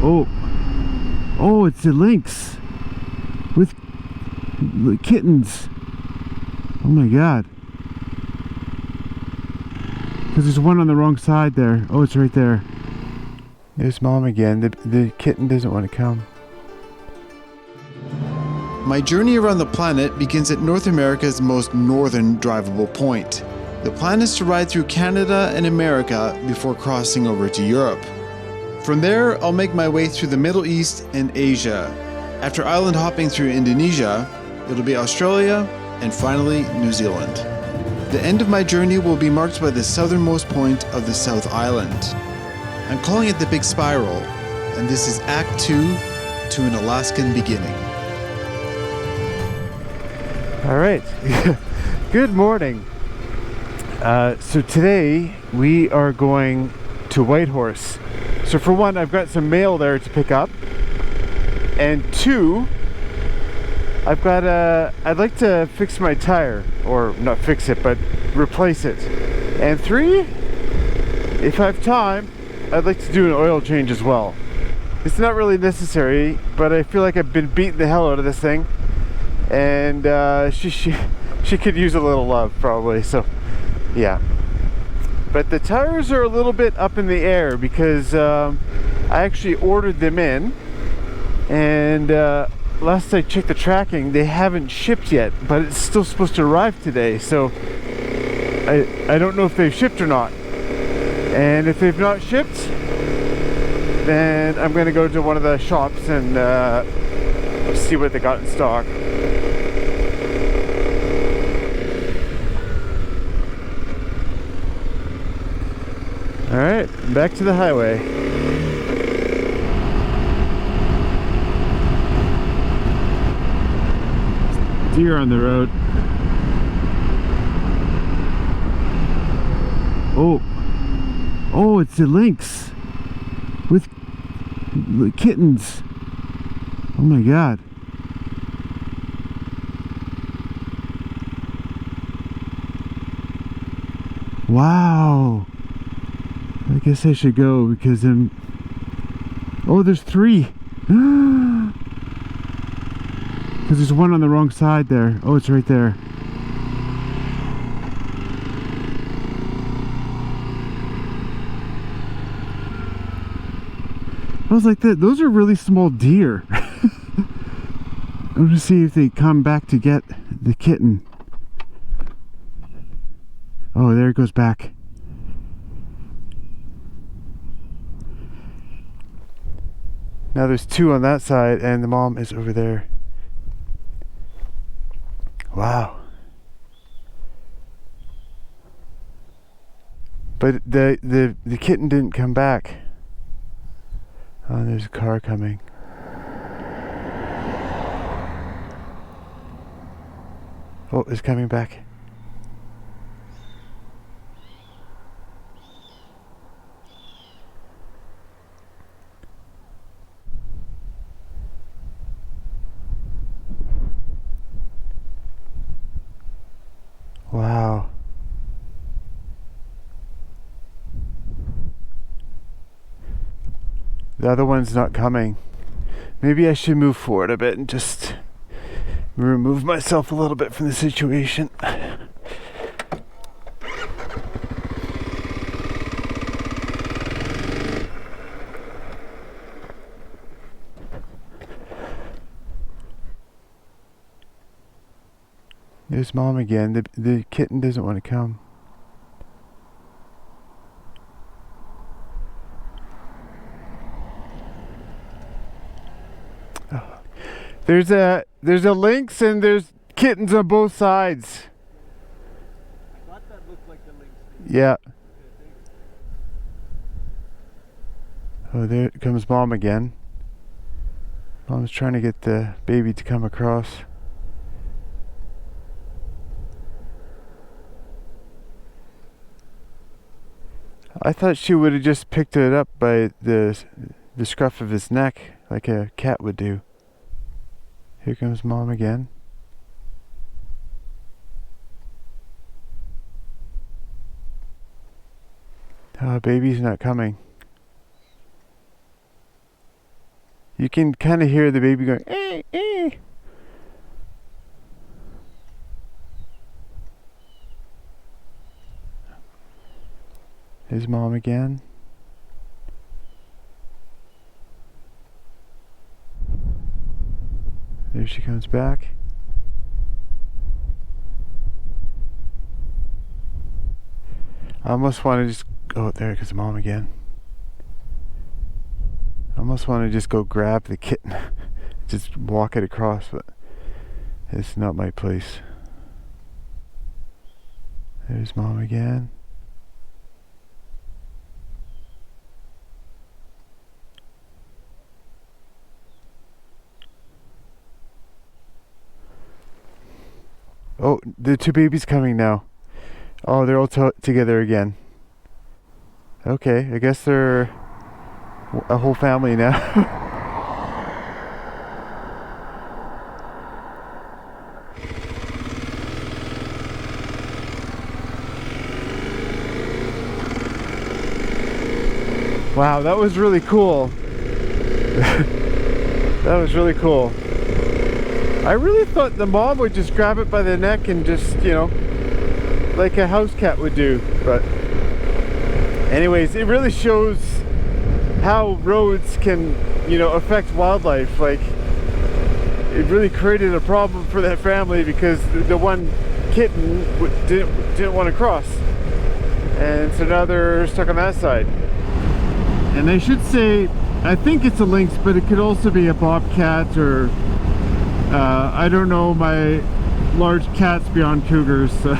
Oh, oh, it's a lynx with kittens. Oh my god. Because there's one on the wrong side there. Oh, it's right there. There's mom again. The kitten doesn't want to come. My journey around the planet begins at North America's most northern drivable point. The plan is to ride through Canada and America before crossing over to Europe. From there, I'll make my way through the Middle East and Asia. After island hopping through Indonesia, it'll be Australia, and finally New Zealand. The end of my journey will be marked by the southernmost point of the South Island. I'm calling it the Big Spiral, and this is Act 2 to an Alaskan beginning. All right. Good morning. So today we are going to Whitehorse. So for one, I've got some mail there to pick up, and two, I'd like to fix my tire, or not fix it, but replace it. And three, if I have time, I'd like to do an oil change as well. It's not really necessary, but I feel like I've been beating the hell out of this thing, and she could use a little love probably. So yeah, but the tires are a little bit up in the air because I actually ordered them in, and last I checked the tracking, they haven't shipped yet, but it's still supposed to arrive today. So I don't know if they've shipped or not. And if they've not shipped, then I'm going to go to one of the shops and see what they got in stock. Alright, back to the highway. Deer on the road. Oh. Oh, it's a lynx with kittens. Oh my god. Wow. I guess I should go because I'm... Oh, there's three. Because there's one on the wrong side there. Oh, it's right there. I was like, those are really small deer. I'm gonna see if they come back to get the kitten. Oh, there it goes back. Now there's two on that side, and the mom is over there. Wow. But the kitten didn't come back. Oh, there's a car coming. Oh, it's coming back. Wow. The other one's not coming. Maybe I should move forward a bit and just remove myself a little bit from the situation. There's mom again. The kitten doesn't want to come. Oh. There's a lynx and there's kittens on both sides. I thought that looked like the lynx. Yeah. Oh, there comes mom again. Mom's trying to get the baby to come across. I thought she would have just picked it up by the scruff of his neck like a cat would do. Here comes mom again. Oh, baby's not coming. You can kind of hear the baby going, eh, eh. His mom again. There she comes back. I almost want to just go there because mom again. I almost want to just go grab the kitten, just walk it across, but it's not my place. There's mom again. Oh, the two babies coming now. Oh, they're all together again. Okay, I guess they're a whole family now. Wow, that was really cool. That was really cool. I really thought the mom would just grab it by the neck and just, you know, like a house cat would do. But anyways, it really shows how roads can, you know, affect wildlife. Like, it really created a problem for that family because the one kitten didn't want to cross. And so now they're stuck on that side. And I should say, I think it's a lynx, but it could also be a bobcat or I don't know my large cats beyond cougars. So.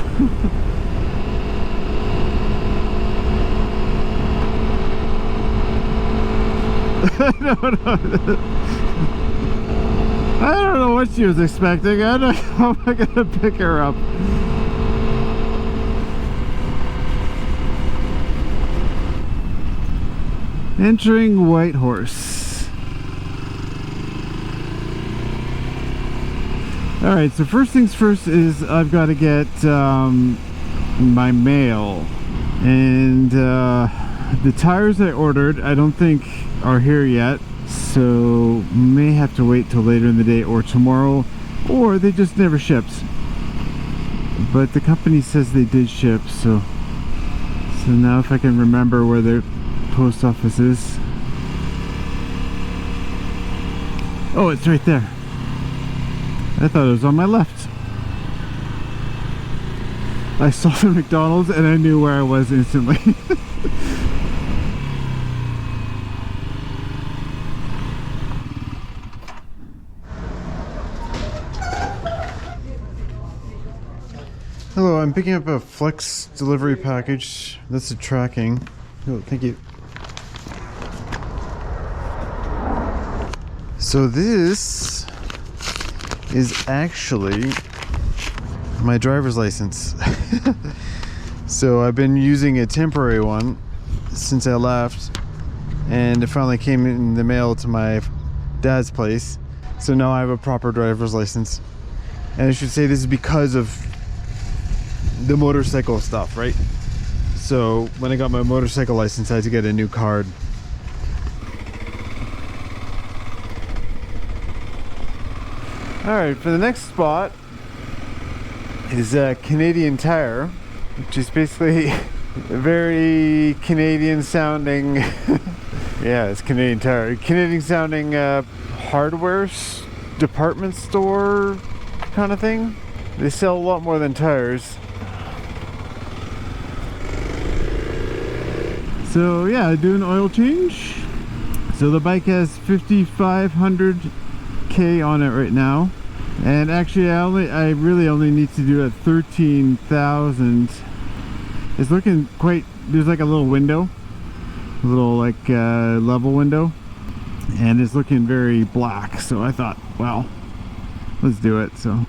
No. I don't know what she was expecting. I don't know how am I gonna pick her up. Entering Whitehorse. Alright, so first things first is I've got to get my mail. And the tires I ordered I don't think are here yet. So may have to wait till later in the day or tomorrow. Or they just never shipped. But the company says they did ship, so now if I can remember where their post office is. Oh, it's right there. I thought it was on my left. I saw the McDonald's and I knew where I was instantly. Hello, I'm picking up a Flex delivery package. That's a tracking. Oh, thank you. So this is actually my driver's license. So I've been using a temporary one since I left, and it finally came in the mail to my dad's place. So now I have a proper driver's license. And I should say this is because of the motorcycle stuff, right? So when I got my motorcycle license, I had to get a new card. Alright, for the next spot is Canadian Tire, which is basically a very Canadian sounding yeah, it's Canadian Tire. Canadian sounding hardware department store kind of thing. They sell a lot more than tires. So yeah, I do an oil change. So the bike has 5,500 K on it right now, and actually I really only need to do it 13,000. It's looking quite, there's like a little window, a little like level window, and it's looking very black, so I thought, well, let's do it. So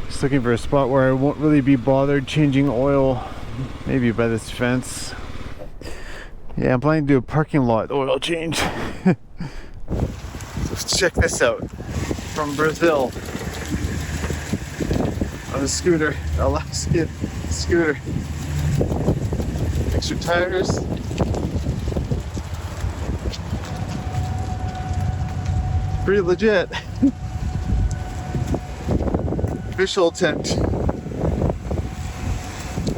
just looking for a spot where I won't really be bothered changing oil, maybe by this fence. Yeah, I'm planning to do a parking lot oil change. So check this out. From Brazil. On a scooter. Alaskan scooter. Extra tires. Pretty legit. Official tent.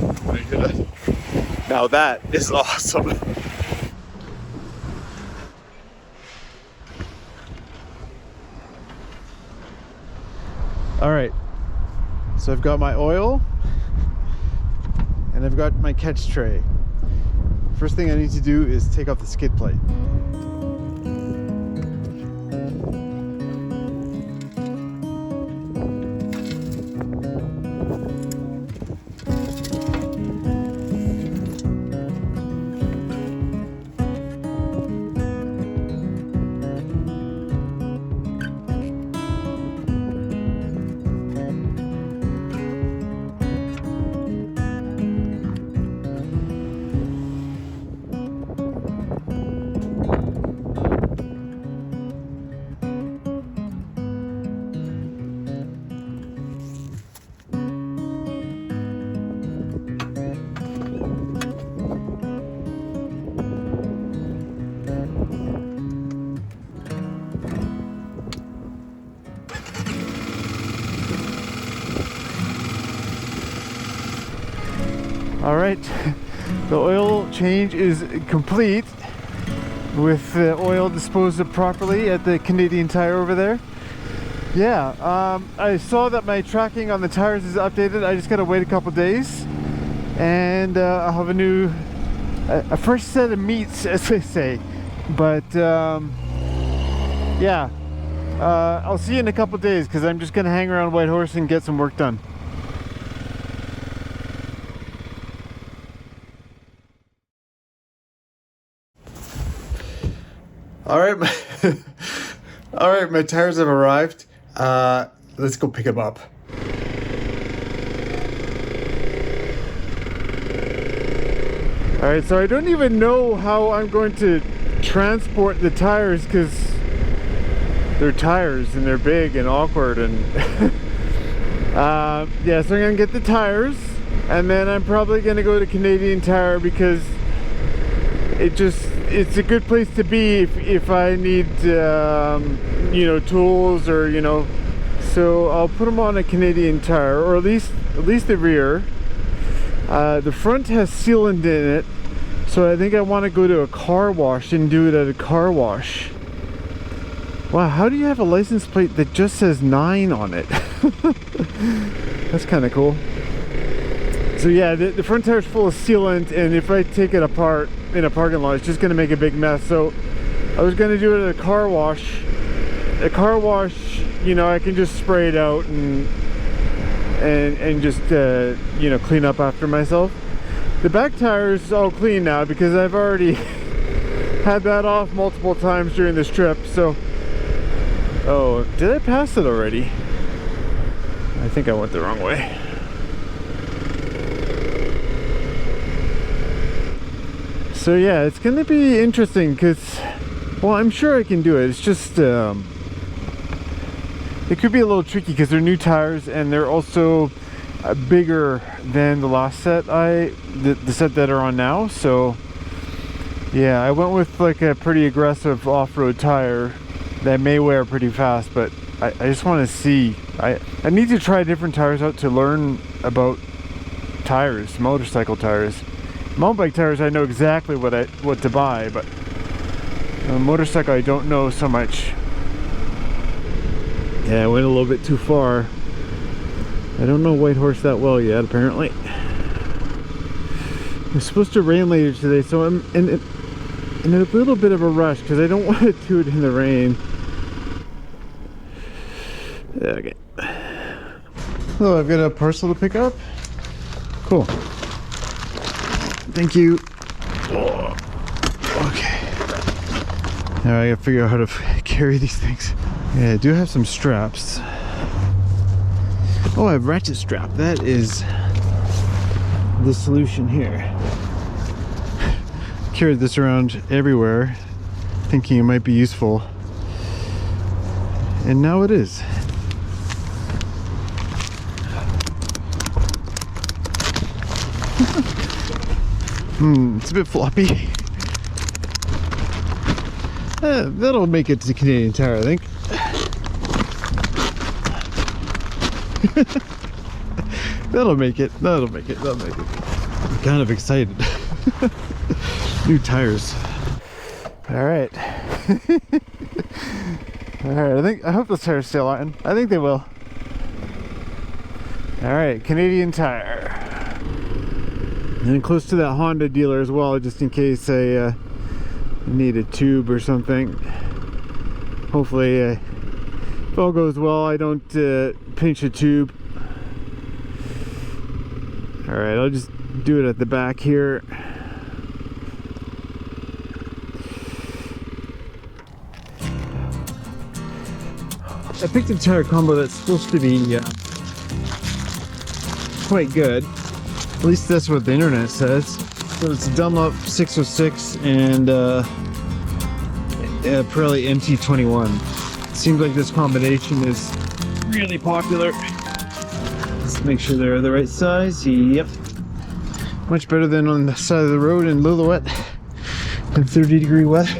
Oh my God. Now that is awesome. All right, so I've got my oil and I've got my catch tray. First thing I need to do is take off the skid plate. All right, the oil change is complete with the oil disposed of properly at the Canadian Tire over there. Yeah, I saw that my tracking on the tires is updated. I just gotta wait a couple days and I'll have a fresh set of meats, as they say. But yeah, I'll see you in a couple days because I'm just gonna hang around Whitehorse and get some work done. All right, all right, my tires have arrived. Let's go pick them up. All right, so I don't even know how I'm going to transport the tires because they're tires and they're big and awkward and yeah, so I'm gonna get the tires and then I'm probably gonna go to Canadian Tire because it's a good place to be if I need you know, tools or, you know, so I'll put them on a Canadian Tire, or at least the rear. The front has sealant in it, so I think I want to go to a car wash and do it at a car wash. Wow, how do you have a license plate that just says 9 on it? That's kind of cool. So yeah, the front tire is full of sealant, and if I take it apart in a parking lot, it's just going to make a big mess. So I was going to do it at a car wash. A car wash, you know, I can just spray it out and just you know, clean up after myself. The back tire is all clean now because I've already had that off multiple times during this trip. So, oh, did I pass it already? I think I went the wrong way. So yeah, it's gonna be interesting because, well, I'm sure I can do it. It's just it could be a little tricky because they're new tires and they're also bigger than the last set the set that are on now. So yeah, I went with like a pretty aggressive off-road tire that may wear pretty fast, but I just want to see. I need to try different tires out to learn about tires, motorcycle tires. Mountain bike tires, I know exactly what to buy, but a motorcycle I don't know so much. Yeah, I went a little bit too far. I don't know Whitehorse that well yet, apparently. It's supposed to rain later today, so I'm in a little bit of a rush because I don't want to do it in the rain. Okay. Oh, I've got a parcel to pick up. Cool. Thank you. Oh, okay. Now I gotta figure out how to carry these things. Yeah, I do have some straps. Oh, I have ratchet strap. That is the solution here. Carried this around everywhere, thinking it might be useful, and now it is. It's a bit floppy. That'll make it to Canadian Tire, I think. That'll make it. That'll make it. That'll make it. I'm kind of excited. New tires. All right. All right. I hope those tires stay on. I think they will. All right, Canadian Tire. And close to that Honda dealer as well, just in case I need a tube or something. Hopefully, if all goes well, I don't pinch a tube. All right, I'll just do it at the back here. I picked a tire combo that's supposed to be quite good. At least that's what the internet says. So it's Dunlop 606 and Pirelli MT21. Seems like this combination is really popular. Let's make sure they're the right size. Yep. Much better than on the side of the road in Lillooet in 30-degree weather.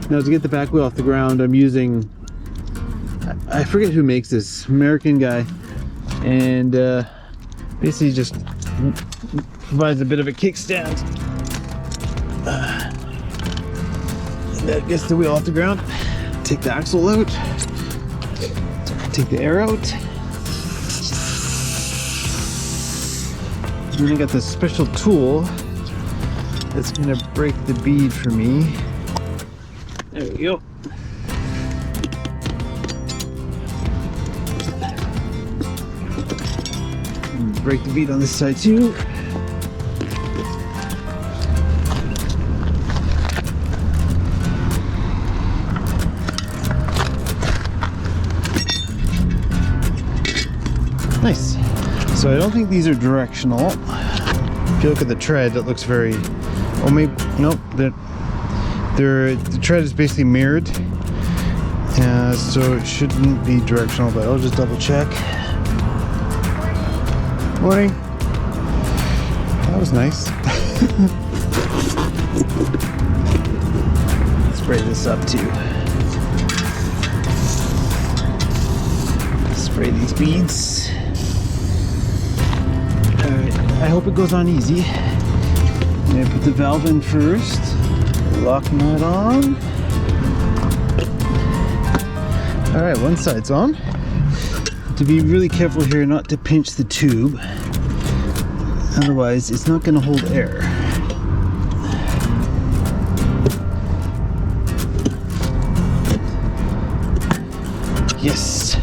Now to get the back wheel off the ground, I'm using, I forget who makes this, American guy, and basically just provides a bit of a kickstand. And that gets the wheel off the ground. Take the axle out, take the air out. And then I got this special tool that's gonna break the bead for me. There we go. And break the bead on this side too. Nice. So I don't think these are directional. If you look at the tread, it looks very, oh maybe, nope, the tread is basically mirrored. So it shouldn't be directional, but I'll just double check. Morning. That was nice. Spray this up too. Spray these beads. Alright, I hope it goes on easy. I'm gonna put the valve in first. Lock nut on. Alright, one side's on. To be really careful here not to pinch the tube. Otherwise, it's not gonna hold air. Yes!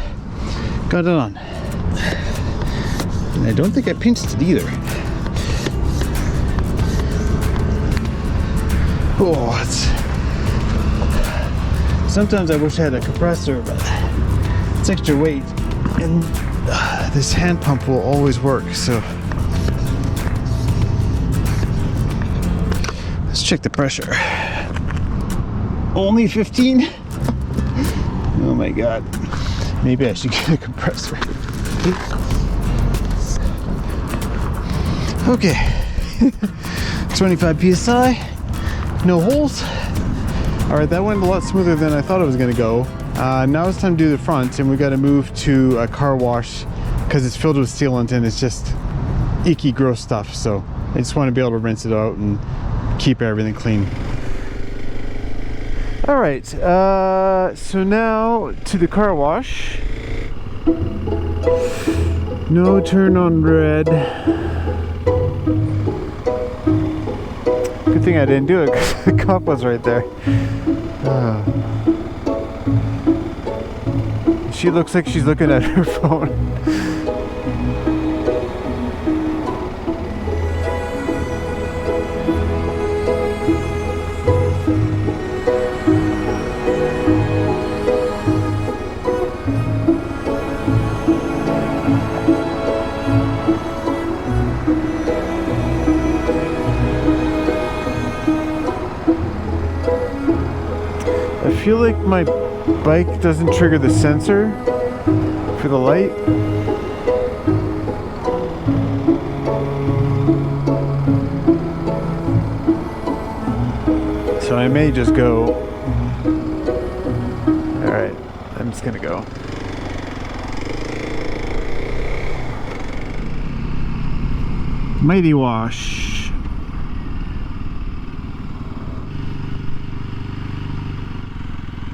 Got it on. And I don't think I pinched it either. Oh, sometimes I wish I had a compressor, but it's extra weight. And this hand pump will always work, so. Let's check the pressure. Only 15? Oh my god. Maybe I should get a compressor. Okay. 25 psi. No holes. Alright, that went a lot smoother than I thought it was going to go. Now it's time to do the front, and we got to move to a car wash because it's filled with sealant and it's just icky, gross stuff. So I just want to be able to rinse it out and keep everything clean. Alright, so now to the car wash. No turn on red. Good thing I didn't do it because the cop was right there. She looks like she's looking at her phone. I feel like my bike doesn't trigger the sensor for the light. So I may just go. Alright, I'm just gonna go. Mighty Wash.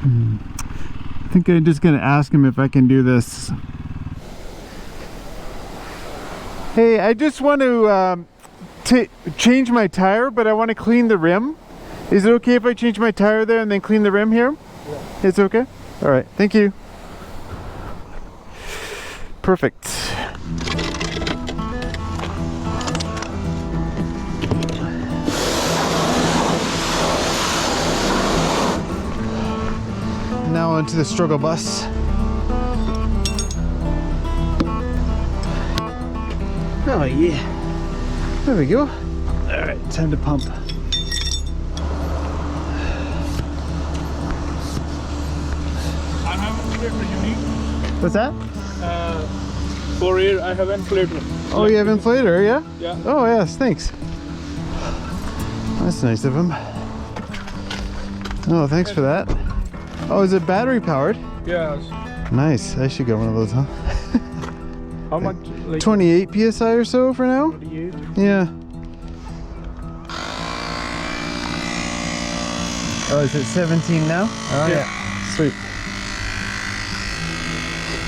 I think I'm just gonna ask him if I can do this. Hey, I just want to change my tire, but I want to clean the rim. Is it okay if I change my tire there and then clean the rim here? Yeah. It's okay? All right, thank you. Perfect. Now onto the struggle bus. Oh yeah. There we go. All right, time to pump. I have inflator, you need? What's that? For air, I have inflator. Oh, you have inflator, yeah? Yeah. Oh, yes, thanks. That's nice of him. Oh, thanks for that. Oh, is it battery powered? Yes. Nice. I should get one of those, huh? How much? Like 28 psi or so for now? 28? Yeah. Oh, is it 17 now? Oh, yeah. Sweet.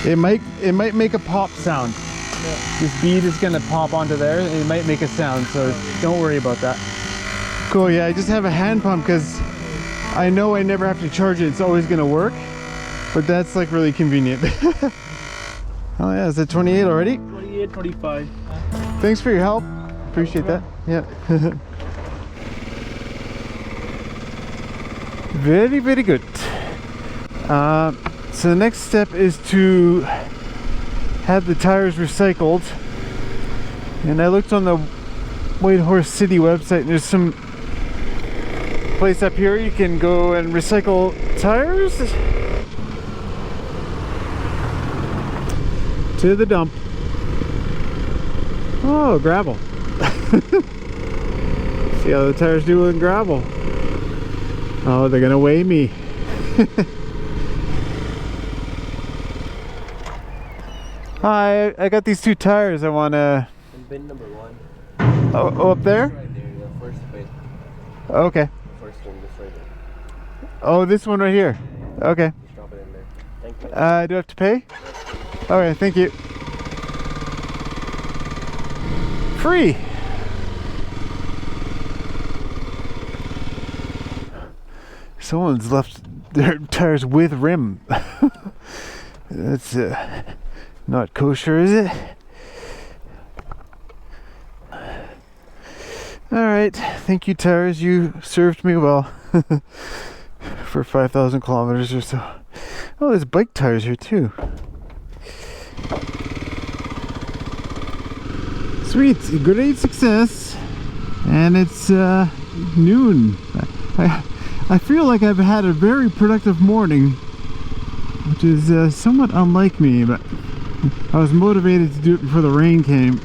It might make a pop sound. Yeah. This bead is gonna pop onto there. It might make a sound, so don't worry about that. Cool. Yeah, I just have a hand pump because I know I never have to charge it. It's always gonna work. But that's like really convenient. Oh yeah, is it 28 already? 28, 25. Thanks for your help. Appreciate that. Yeah. Very, very good. So the next step is to have the tires recycled. And I looked on the White Horse City website and there's some place up here you can go and recycle tires. To the dump. Oh, gravel. See how the tires do with gravel. Oh, they're gonna weigh me. Hi, I got these 2 tires I wanna... In bin number 1. Oh, up there? Right there, the first bin. Okay. The first one, just right there. Oh, this one right here. Okay. Just drop it in there. Thank you. Do I have to pay? Okay, thank you. Free. Someone's left their tires with rim. That's not kosher, is it? Alright, thank you tires, you served me well. For 5,000 kilometers or so. Oh, there's bike tires here too. Sweet, great success. And it's noon. I feel like I've had a very productive morning, which is somewhat unlike me, but I was motivated to do it before the rain came.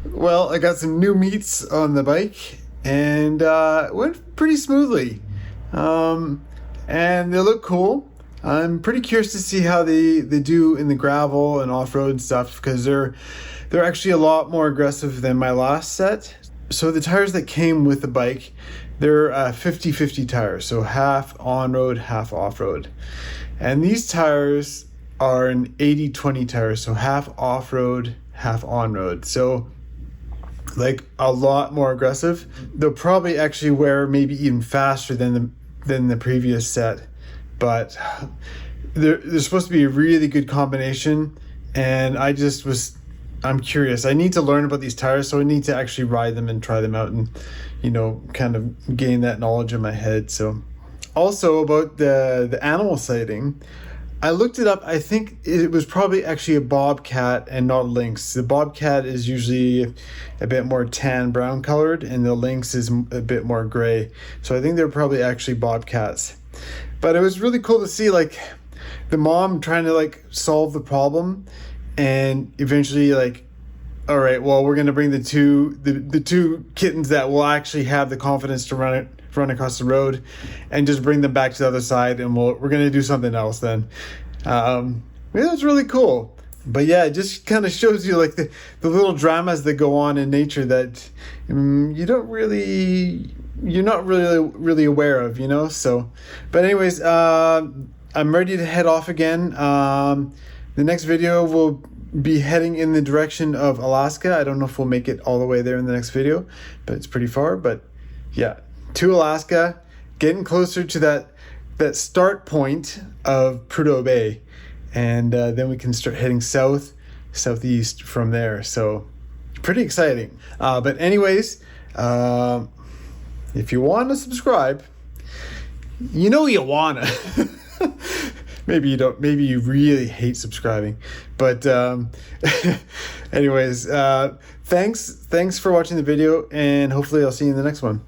Well, I got some new meats on the bike and it went pretty smoothly. And they look cool. I'm pretty curious to see how they do in the gravel and off-road stuff because they're actually a lot more aggressive than my last set. So the tires that came with the bike, they're 50-50 tires, so half on-road, half off-road. And these tires are an 80-20 tire, so half off-road, half on-road. So like a lot more aggressive. They'll probably actually wear maybe even faster than the previous set, but they're supposed to be a really good combination. And I'm curious. I need to learn about these tires, so I need to actually ride them and try them out and, kind of gain that knowledge in my head. So also about the animal sighting, I looked it up. I think it was probably actually a bobcat and not lynx. The bobcat is usually a bit more tan brown colored and the lynx is a bit more gray. So I think they're probably actually bobcats. But it was really cool to see like the mom trying to like solve the problem and eventually like, all right, well, we're going to bring the two kittens that will actually have the confidence to run across the road and just bring them back to the other side, and we're going to do something else then. It was really cool. But yeah, it just kind of shows you like the little dramas that go on in nature that you're not really aware of, you know. So, but anyways, I'm ready to head off again. The next video will be heading in the direction of Alaska. I don't know if we'll make it all the way there in the next video, but it's pretty far. But yeah, to Alaska, getting closer to that start point of Prudhoe Bay, and then we can start heading southeast from there. So pretty exciting. But anyways, if you want to subscribe, you know you wanna. Maybe you don't. Maybe you really hate subscribing. But anyways, thanks for watching the video, and hopefully I'll see you in the next one.